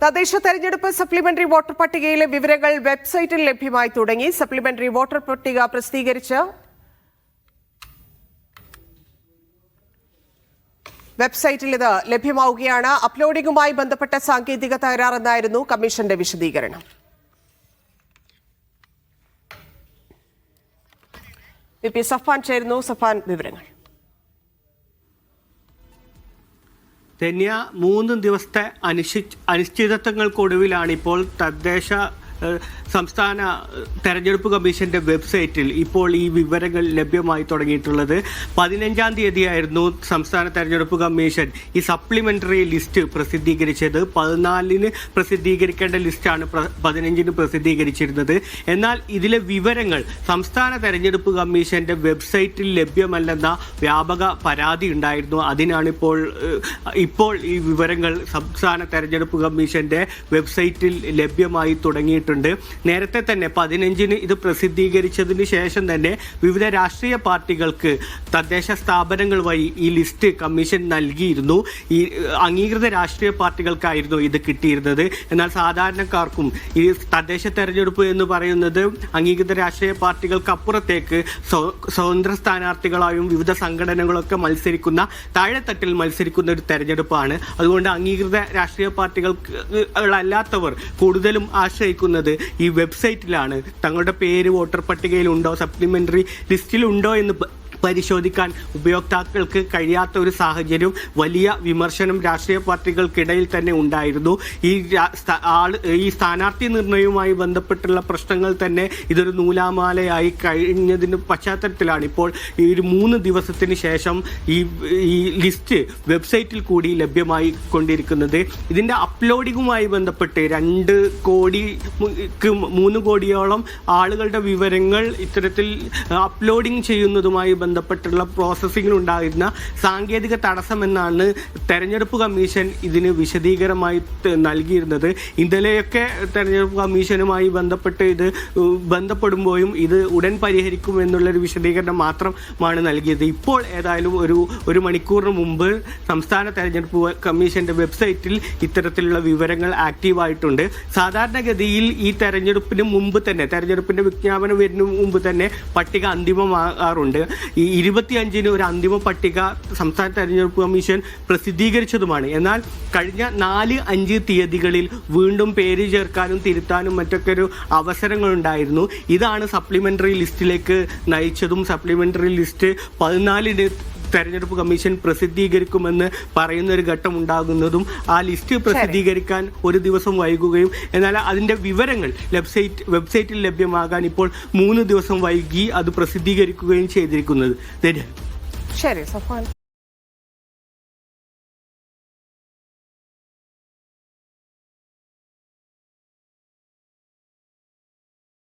തദ്ദേശ തെരഞ്ഞെടുപ്പ് supplementary voter പട്ടികയിലെ വിവരങ്ങൾ വെബ്സൈറ്റിൽ ലഭ്യമായി തുടങ്ങി. സപ്ലിമെന്ററി വോട്ടർ പട്ടിക പ്രസിദ്ധീകരിച്ച് വെബ്സൈറ്റിൽ ഇത് ലഭ്യമാവുകയാണ്. അപ്ലോഡിംഗുമായി ബന്ധപ്പെട്ട സാങ്കേതിക തകരാറെന്നായിരുന്നു കമ്മീഷന്റെ വിശദീകരണം. പി സഫാൻ ചേരുന്നു. സഫാൻ, വിവരങ്ങൾ. ധന്യ, 3 ദിവസത്തെ അനിശ്ചിതത്വങ്ങൾക്കൊടുവിലാണ് ഇപ്പോൾ സംസ്ഥാന തെരഞ്ഞെടുപ്പ് കമ്മീഷന്റെ വെബ്സൈറ്റിൽ ഇപ്പോൾ ഈ വിവരങ്ങൾ ലഭ്യമായി തുടങ്ങിയിട്ടുള്ളത്. 15-ാം തീയതിയായിരുന്നു സംസ്ഥാന തെരഞ്ഞെടുപ്പ് കമ്മീഷൻ ഈ സപ്ലിമെന്ററി ലിസ്റ്റ് പ്രസിദ്ധീകരിച്ചത്. 14-ന് പ്രസിദ്ധീകരിക്കേണ്ട ലിസ്റ്റാണ് 15-ന് പ്രസിദ്ധീകരിച്ചിരുന്നത്. എന്നാൽ ഇതിലെ വിവരങ്ങൾ സംസ്ഥാന തെരഞ്ഞെടുപ്പ് കമ്മീഷന്റെ വെബ്സൈറ്റിൽ ലഭ്യമല്ലെന്ന വ്യാപക പരാതി ഉണ്ടായിരുന്നു. അതിനാണ് ഇപ്പോൾ ഈ വിവരങ്ങൾ സംസ്ഥാന തെരഞ്ഞെടുപ്പ് കമ്മീഷന്റെ വെബ്സൈറ്റിൽ ലഭ്യമായി തുടങ്ങിയിട്ടുണ്ട്. നേരത്തെ തന്നെ 15-ന് ഇത് പ്രസിദ്ധീകരിച്ചതിന് ശേഷം തന്നെ വിവിധ രാഷ്ട്രീയ പാർട്ടികൾക്ക് തദ്ദേശ സ്ഥാപനങ്ങൾ വഴി ഈ ലിസ്റ്റ് കമ്മീഷൻ നൽകിയിരുന്നു. ഈ അംഗീകൃത രാഷ്ട്രീയ പാർട്ടികൾക്കായിരുന്നു ഇത് കിട്ടിയിരുന്നത്. എന്നാൽ സാധാരണക്കാർക്കും ഈ തദ്ദേശ തെരഞ്ഞെടുപ്പ് എന്ന് പറയുന്നത് അംഗീകൃത രാഷ്ട്രീയ പാർട്ടികൾക്ക് അപ്പുറത്തേക്ക് സ്വതന്ത്ര സ്ഥാനാർത്ഥികളായും വിവിധ സംഘടനകളൊക്കെ മത്സരിക്കുന്ന താഴെത്തട്ടിൽ മത്സരിക്കുന്ന ഒരു തെരഞ്ഞെടുപ്പാണ്. അതുകൊണ്ട് അംഗീകൃത രാഷ്ട്രീയ പാർട്ടികൾക്കല്ലാത്തവർ കൂടുതലും ആശ്രയിക്കുന്നത് ഈ വെബ്സൈറ്റിലാണ്. തങ്ങളുടെ പേര് വോട്ടർ പട്ടികയിലുണ്ടോ, സപ്ലിമെന്ററി ലിസ്റ്റിലുണ്ടോ എന്ന് പരിശോധിക്കാൻ ഉപയോക്താക്കൾക്ക് കഴിയാത്ത ഒരു സാഹചര്യം, വലിയ വിമർശനം രാഷ്ട്രീയ പാർട്ടികൾക്കിടയിൽ തന്നെ ഉണ്ടായിരുന്നു. ഈ സ്ഥാനാർത്ഥി നിർണയവുമായി ബന്ധപ്പെട്ടുള്ള പ്രശ്നങ്ങൾ തന്നെ ഇതൊരു നൂലാമാലയായി കഴിഞ്ഞതിന് പശ്ചാത്തലത്തിലാണ് ഇപ്പോൾ ഈ ഒരു 3 ദിവസത്തിന് ശേഷം ഈ ലിസ്റ്റ് വെബ്സൈറ്റിൽ കൂടി ലഭ്യമായി കൊണ്ടിരിക്കുന്നത്. ഇതിൻ്റെ അപ്ലോഡിങ്ങുമായി ബന്ധപ്പെട്ട് 2 കോടിയോളം ആളുകളുടെ വിവരങ്ങൾ ഇത്തരത്തിൽ അപ്ലോഡിംഗ് ചെയ്യുന്നതുമായി ബന്ധപ്പെട്ടുള്ള പ്രോസസ്സിങ്ങിനുണ്ടായിരുന്ന സാങ്കേതിക തടസ്സമെന്നാണ് തെരഞ്ഞെടുപ്പ് കമ്മീഷൻ ഇതിന് വിശദീകരണമായി നൽകിയിരുന്നത്. ഇന്നലെയൊക്കെ തെരഞ്ഞെടുപ്പ് കമ്മീഷനുമായി ബന്ധപ്പെട്ട് ഇത് ബന്ധപ്പെടുമ്പോഴും ഇത് ഉടൻ പരിഹരിക്കുമെന്നുള്ളൊരു വിശദീകരണം മാത്രമാണ് നൽകിയത്. ഇപ്പോൾ ഏതായാലും ഒരു മണിക്കൂറിന് മുമ്പ് സംസ്ഥാന തെരഞ്ഞെടുപ്പ് കമ്മീഷന്റെ വെബ്സൈറ്റിൽ ഇത്തരത്തിലുള്ള വിവരങ്ങൾ ആക്റ്റീവായിട്ടുണ്ട്. സാധാരണഗതിയിൽ ഈ തെരഞ്ഞെടുപ്പിന്റെ വിജ്ഞാപനം വരുന്ന മുമ്പ് തന്നെ പട്ടിക അന്തിമമാകാറുണ്ട്. ഈ 25-ന് ഒരു അന്തിമ പട്ടിക സംസ്ഥാന തെരഞ്ഞെടുപ്പ് കമ്മീഷൻ പ്രസിദ്ധീകരിച്ചതുമാണ്. എന്നാൽ കഴിഞ്ഞ 4-5 തീയതികളിൽ വീണ്ടും പേര് ചേർക്കാനും തിരുത്താനും മറ്റൊക്കെ ഒരു അവസരങ്ങളുണ്ടായിരുന്നു. ഇതാണ് സപ്ലിമെന്ററി ലിസ്റ്റിലേക്ക് നയിച്ചതും. സപ്ലിമെന്ററി ലിസ്റ്റ് 14-ന് തെരഞ്ഞെടുപ്പ് കമ്മീഷൻ പ്രസിദ്ധീകരിക്കുമെന്ന് പറയുന്ന ഒരു ഘട്ടം ഉണ്ടാകുന്നതും ആ ലിസ്റ്റ് പ്രസിദ്ധീകരിക്കാൻ ഒരു ദിവസം വൈകുകയും എന്നാൽ അതിൻ്റെ വിവരങ്ങൾ വെബ്സൈറ്റിൽ ലഭ്യമാകാൻ ഇപ്പോൾ 3 ദിവസം വൈകി അത് പ്രസിദ്ധീകരിക്കുകയും ചെയ്തിരിക്കുന്നത്. ശരി സഫാൻ.